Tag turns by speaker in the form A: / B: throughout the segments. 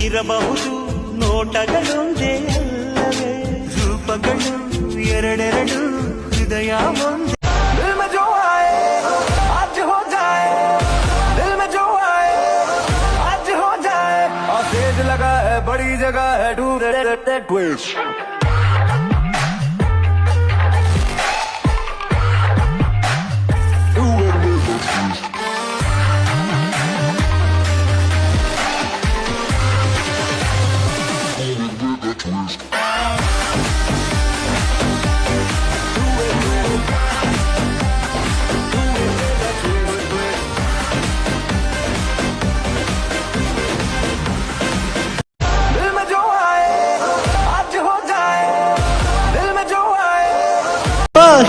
A: ಇರಬಹುದು ನೋಟಗಳೊಂದೇ ಅಲ್ಲವೇ ರೂಪಗಳು ಎರಡೆರಡು ಹೃದಯ ಒಂದೇ
B: दिल में जो आए आज हो जाए दिल में जो आए आज हो जाए और तेज लगा है बड़ी जगह है ट्विस्ट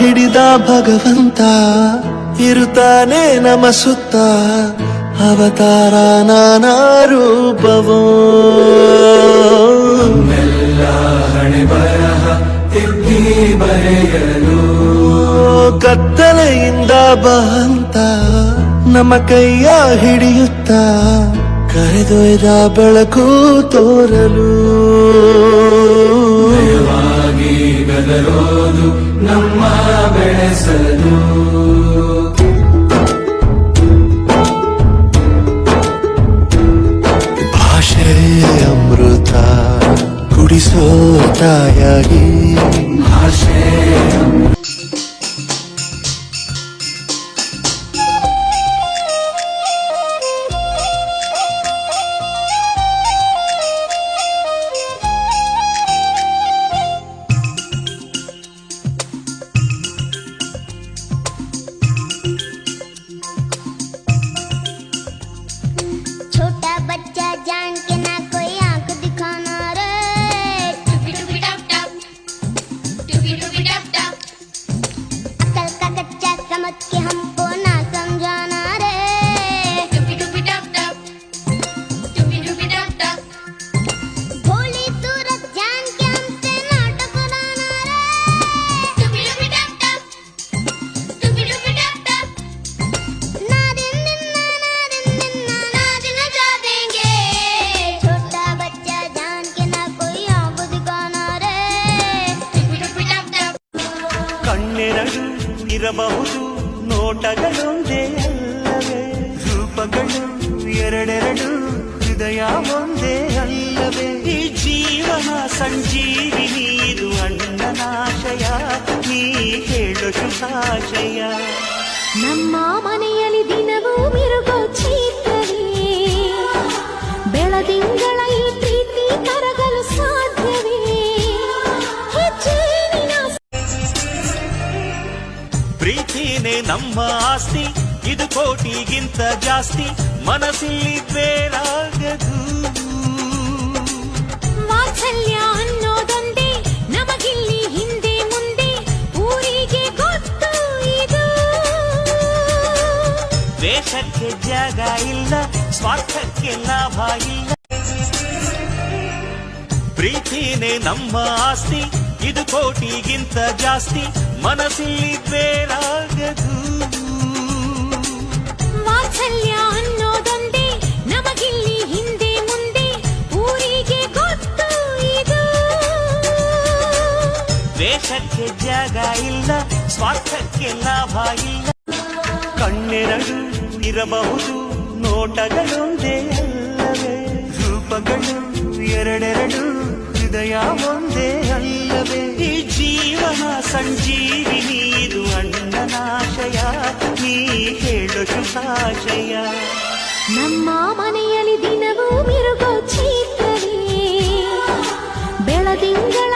A: ಹಿಡಿದ ಭಗವಂತ ಇರುತ್ತಾನೆ ನಮ ಸುತ್ತ ಅವತಾರ ನಾನಾ ರೂಪವೋ
B: ಹಣೆ ಬರಹ ತಿದ್ದಿ ಬರೆಯಲು
A: ಕತ್ತಲೆಯಿಂದ ಬಂತ ನಮ್ಮ ಕೈಯ ಹಿಡಿಯುತ್ತ ಕರೆದೊಯ್ದ ಬೆಳಕು ತೋರಲು
B: ಗದರೋದು ನಮ್ಮ ಬೆಳೆಸಲು
A: ಭಾಷೆ ಅಮೃತ ಕುಡಿಸೋ ತಾಯಾಗಿ
B: ಭಾಷೆ
C: छोटा बच्चा जान के ना कोई आंख दिखाना रे टुपी टुपी टप टप टुपी टुपी टप टप अकल का कच्चा समझ के हमको ना समझाना रे टुपी टुपी टप टप टुपी टुपी टप टप भोली सूरत जान के हमसे ना टकराना रे टुपी टुपी टप टप टुपी टुपी टप टप ना दिन दिन ना दिन जा देंगे छोटा बच्चा जान के ना कोई आंख दिखाना रे टुपी टुपी टप टप
A: ಕಣ್ಣೆರಡು ಇರಬಹುದು ನೋಟಗಳೊಂದೇ ಅಲ್ಲವೇ ರೂಪಗಳು ಎರಡೆರಡು ಹೃದಯ ಒಂದೇ ಅಲ್ಲವೇ ಈ ಜೀವನ ಸಂಜೀವಿ ನೀರು ಅಣ್ಣನಾಶಯ ನೀ ಹೇಳು ಶುಭಾಶಯ
D: ನಮ್ಮ ಮನೆಯಲ್ಲಿ ದಿನವೂ ಮಿರುಗೋ ಚೈತ್ರವೇ ಬೆಳದಿಂಗಳ ಈ ಪ್ರೀತಿ ಕರಗಲು ಸಾಧ್ಯವೇ ಹೆಚ್ಚೇನಿನ
A: ಪ್ರೀತಿನೇ ನಮ್ಮ ಆಸ್ತಿ ಇದು ಕೋಟಿಗಿಂತ ಜಾಸ್ತಿ ಮನಸ್ಸಲ್ಲಿ ಬೇರಾಗದು
D: ವಾತ್ಸಲ್ಯ ಅನ್ನೋದೊಂದೇ ನಮಗಿಲ್ಲಿ ಹಿಂದೆ ಮುಂದೆ ಊರಿಗೆ ಗೊತ್ತು ಇದು
A: ದ್ವೇಷಕ್ಕೆ ಜಾಗ ಇಲ್ಲ ಸ್ವಾರ್ಥಕ್ಕೆ ಲಾಭ ಇಲ್ಲ ಪ್ರೀತಿನೇ ನಮ್ಮ ಆಸ್ತಿ ಇದು ಕೋಟಿಗಿಂತ ಜಾಸ್ತಿ ಮನಸ್ಸಲ್ಲಿ ಬೇರಾಗದು
D: ವಾತ್ಸಲ್ಯ ಅನ್ನೋದೊಂದೇ ನಮಗಿಲ್ಲಿ ಹಿಂದೆ ಮುಂದೆ ಊರಿಗೆ ಗೊತ್ತು ಇದು
A: ದ್ವೇಷಕ್ಕೆ ಜಾಗ ಇಲ್ಲ ಸ್ವಾರ್ಥಕ್ಕೆ ಲಾಭ ಇಲ್ಲ ಕಣ್ಣೆರಡು ಇರಬಹುದು ನೋಟಗಳೊಂದೇ ಅಲ್ಲವೇ ರೂಪಗಳು ಎರಡೆರಡು ಹೃದಯ ಒಂದೇ ಅಲ್ಲವೇ ಈ ಜೀವನ ಸಂಜೀವಿ ನೀರು ಅಣ್ಣನಾಶಯ ನೀ ಹೇಳು ಶುಭಾಶಯ
D: ನಮ್ಮ ಮನೆಯಲ್ಲಿ ದಿನವೂ ಮಿರುಗೋ ಚೈತ್ರವೇ ಬೆಳದಿಂಗಳ